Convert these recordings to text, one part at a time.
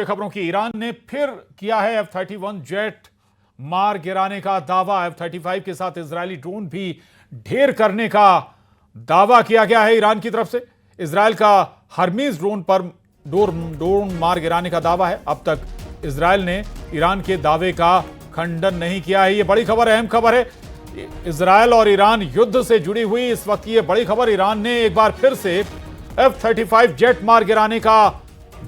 खबरों की। ईरान ने फिर किया है F-31 जेट मार गिराने का दावा। F-35 के साथ इजरायली ड्रोन भी ढेर करने का दावा किया गया है ईरान की तरफ से। इजरायल का हर्मीज ड्रोन पर ड्रोन मार गिराने का दावा है। अब तक इजरायल ने ईरान के दावे का खंडन नहीं किया है। यह बड़ी खबर, अहम खबर है। इजरायल और ईरान युद्ध से जुड़ी हुई इस वक्त ये बड़ी खबर। ईरान ने एक बार फिर से F-35 जेट मार गिराने का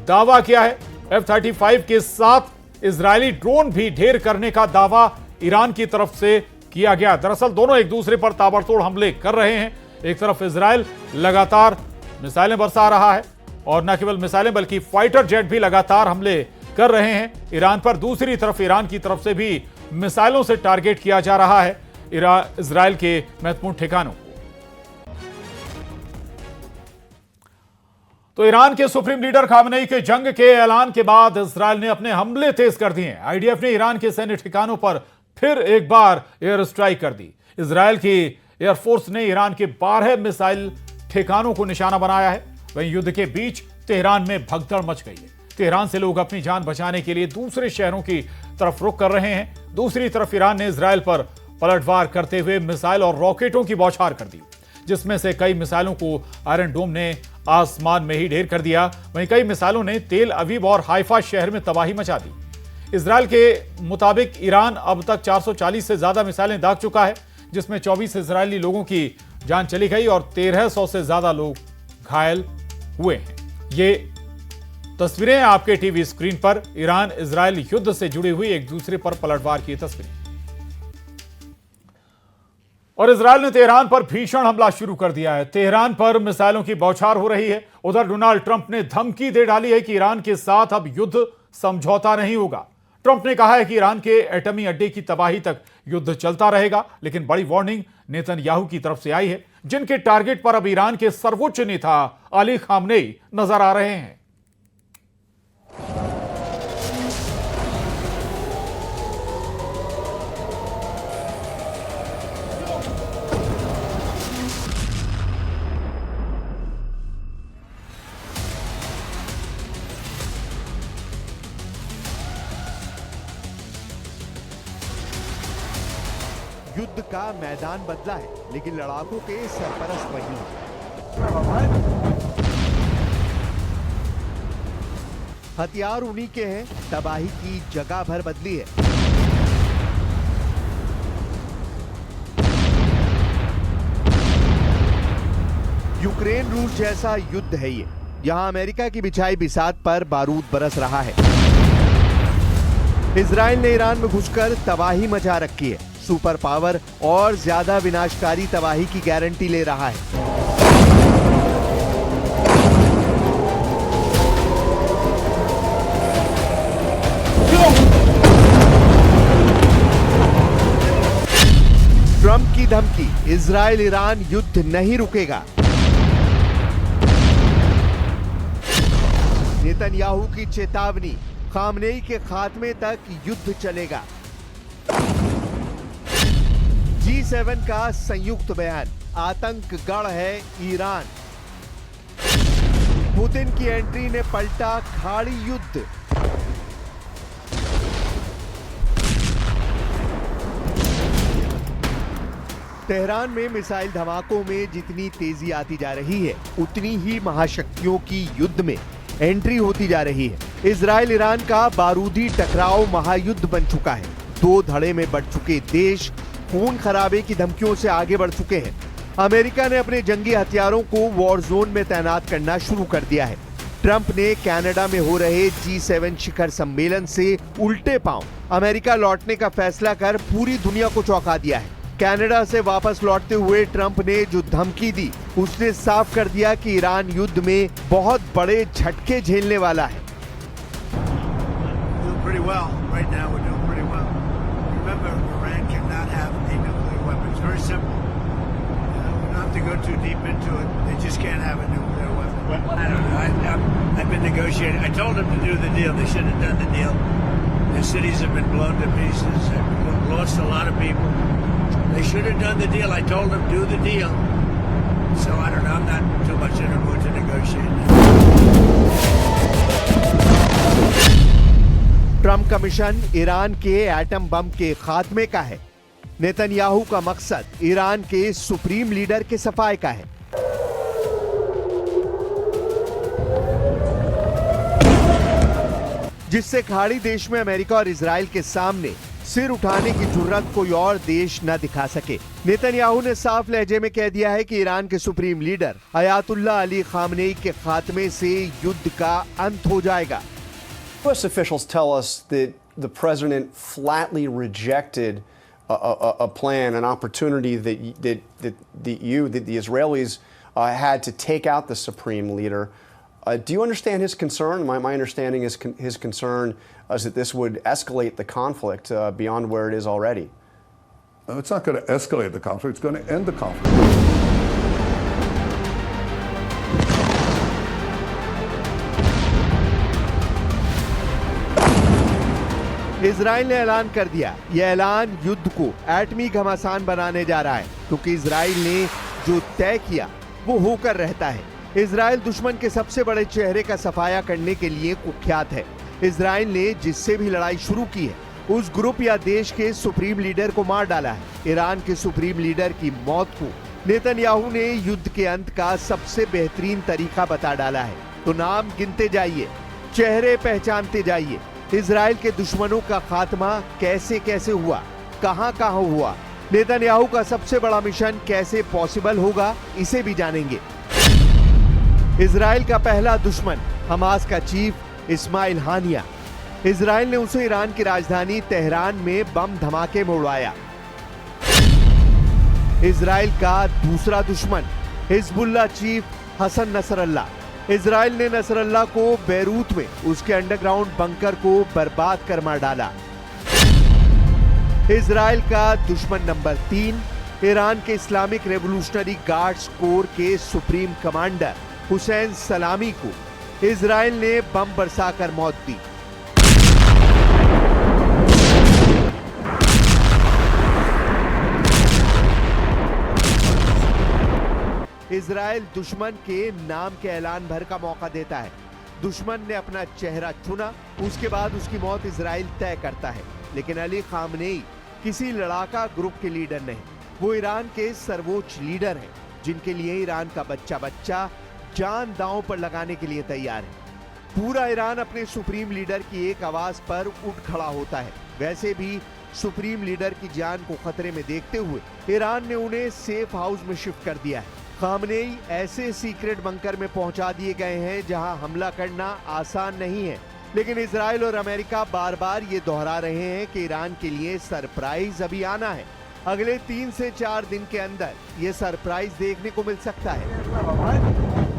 दावा किया है। F-35 के साथ इजरायली ड्रोन भी ढेर करने का दावा ईरान की तरफ से किया गया। दरअसल दोनों एक दूसरे पर ताबड़तोड़ हमले कर रहे हैं। एक तरफ इजरायल लगातार मिसाइलें बरसा रहा है और न केवल मिसाइलें बल्कि फाइटर जेट भी लगातार हमले कर रहे हैं ईरान पर। दूसरी तरफ ईरान की तरफ से भी मिसाइलों से टारगेट किया जा रहा है इजरायल के महत्वपूर्ण ठिकानों। तो ईरान के सुप्रीम लीडर खामनेई के जंग के ऐलान के बाद इजरायल ने अपने हमले तेज कर दिए हैं। आईडीएफ ने ईरान के सैन्य ठिकानों पर फिर एक बार एयर स्ट्राइक कर दी। इजरायल की एयरफोर्स ने ईरान के 12 मिसाइल ठिकानों को निशाना बनाया है। वहीं युद्ध के बीच तेहरान में भगदड़ मच गई है। तेहरान से लोग अपनी जान बचाने के लिए दूसरे शहरों की तरफ रुख कर रहे हैं। दूसरी तरफ ईरान ने इजरायल पर पलटवार करते हुए मिसाइल और रॉकेटों की बौछार कर दी, जिसमें से कई मिसाइलों को आयरन डोम ने आसमान में ही ढेर कर दिया। वहीं कई मिसाइलों ने तेल अवीव और हाइफा शहर में तबाही मचा दी। इजरायल के मुताबिक ईरान अब तक 440 से ज्यादा मिसाइलें दाग चुका है, जिसमें 24 इजरायली लोगों की जान चली गई और 1300 से ज्यादा लोग घायल हुए हैं। ये तस्वीरें आपके टीवी स्क्रीन पर ईरान इजरायल युद्ध से जुड़ी हुई एक दूसरे पर पलटवार की तस्वीरें। और इजरायल ने तेहरान पर भीषण हमला शुरू कर दिया है। तेहरान पर मिसाइलों की बौछार हो रही है। उधर डोनाल्ड ट्रंप ने धमकी दे डाली है कि ईरान के साथ अब युद्ध समझौता नहीं होगा। ट्रंप ने कहा है कि ईरान के एटमी अड्डे की तबाही तक युद्ध चलता रहेगा। लेकिन बड़ी वार्निंग नेतन्याहू की तरफ से आई है, जिनके टारगेट पर अब ईरान के सर्वोच्च नेता अली खामनेई नजर आ रहे हैं। युद्ध का मैदान बदला है, लेकिन लड़ाकों के सरपरस्त वही हैं। हथियार उन्हीं के हैं, तबाही की जगह भर बदली है। यूक्रेन रूस जैसा युद्ध है ये। यहां अमेरिका की बिछाई बिसात पर बारूद बरस रहा है। इजराइल ने ईरान में घुसकर तबाही मचा रखी है। सुपर पावर और ज्यादा विनाशकारी तबाही की गारंटी ले रहा है। ट्रंप की धमकी, इजराइल ईरान युद्ध नहीं रुकेगा। नेतन्याहू की चेतावनी, खामनेई के खात्मे तक युद्ध चलेगा। G7 का संयुक्त बयान, आतंक गढ़ है ईरान। पुतिन की एंट्री ने पलटा खाड़ी युद्ध। तेहरान में मिसाइल धमाकों में जितनी तेजी आती जा रही है, उतनी ही महाशक्तियों की युद्ध में एंट्री होती जा रही है। इजराइल ईरान का बारूदी टकराव महायुद्ध बन चुका है। दो धड़े में बढ़ चुके देश खून खराबे की धमकियों से आगे बढ़ चुके हैं। अमेरिका ने अपने जंगी हथियारों को वॉर जोन में तैनात करना शुरू कर दिया है। ट्रंप ने कनाडा में हो रहे G7 शिखर सम्मेलन से उल्टे पांव अमेरिका लौटने का फैसला कर पूरी दुनिया को चौंका दिया है। कनाडा से वापस लौटते हुए ट्रंप ने जो धमकी दी, उसने साफ कर दिया कि ईरान युद्ध में बहुत बड़े झटके झेलने वाला है। Very simple. We don't have to go too deep into it. They just can't have a nuclear weapon. I don't know. I've been negotiating. I told them to do the deal. They should have done the deal. Their cities have been blown to pieces. They've lost a lot of people. They should have done the deal. I told them do the deal. So I don't know. I'm not too much in a mood to negotiate. Trump का mission Iran के atom bomb के खात्मे का है। Netanyahu का मकसद Iran के supreme leader के सफाए का है। जिससे खाड़ी देश में अमेरिका और इजराइल के सामने सिर उठाने की जुर्रत कोई और देश न दिखा सके। नेतन्याहू ने साफ लहजे में कह दिया है कि ईरान के supreme leader Ayatollah Ali Khamenei के खात्मे से युद्ध का अंत हो जाएगा। U.S. officials tell us that the president flatly rejected a plan, an opportunity that the Israelis had to take out the supreme leader. Do you understand his concern? My understanding is his concern is that this would escalate the conflict beyond where it is already. It's not going to escalate the conflict. It's going to end the conflict. Israel ने ऐलान कर दिया, यह ऐलान युद्ध को एटमी घमासान बनाने जा रहा है, क्योंकि इजराइल ने जो तय किया वो होकर रहता है। इजराइल दुश्मन के सबसे बड़े चेहरे का सफाया करने के लिए कुख्यात है। इजराइल ने जिससे भी लड़ाई शुरू की है उस ग्रुप या देश के सुप्रीम लीडर को मार डाला है। ईरान के सुप्रीम लीडर की मौत को नेतन्याहू ने युद्ध के अंत का सबसे बेहतरीन तरीका बता डाला है। तो नाम गिनते जाइए, चेहरे पहचानते जाइए। इजराइल के दुश्मनों का खात्मा कैसे कैसे हुआ, कहां कहां हुआ, नेतन्याहू का सबसे बड़ा मिशन कैसे पॉसिबल होगा, इसे भी जानेंगे। इजराइल का पहला दुश्मन हमास का चीफ इस्माइल हानिया। इजराइल ने उसे ईरान की राजधानी तेहरान में बम धमाके में उड़ाया। इजराइल का दूसरा दुश्मन Hezbollah chief Hassan Nasrallah. Israel ने नसरल्लाह को बैरूत में उसके अंडरग्राउंड बंकर को बर्बाद कर मार डाला। इजराइल का दुश्मन नंबर 3 ईरान के इस्लामिक रेवोल्यूशनरी गार्ड्स कोर के सुप्रीम कमांडर हुसैन सलामी को इजराइल ने बम बरसाकर मौत दी। इजराइल दुश्मन के नाम के ऐलान भर का मौका देता है। दुश्मन ने अपना चेहरा चुना, उसके बाद उसकी मौत इजराइल तय करता है। लेकिन अली खामनेई किसी लड़ाका ग्रुप के लीडर नहीं, वो ईरान के सर्वोच्च लीडर हैं, जिनके लिए ईरान का बच्चा बच्चा जान दांव पर लगाने के लिए तैयार है। पूरा ईरान अपने सुप्रीम लीडर की एक आवाज पर उठ खड़ा होता है। वैसे भी सुप्रीम लीडर की जान को खतरे में देखते हुए ईरान ने उन्हें सेफ हाउस में शिफ्ट कर दिया है। खामनेई ऐसे सीक्रेट बंकर में पहुंचा दिए गए हैं जहां हमला करना आसान नहीं है। लेकिन इजराइल और अमेरिका बार बार ये दोहरा रहे हैं कि ईरान के लिए सरप्राइज अभी आना है। अगले 3 से 4 दिन के अंदर ये सरप्राइज देखने को मिल सकता है।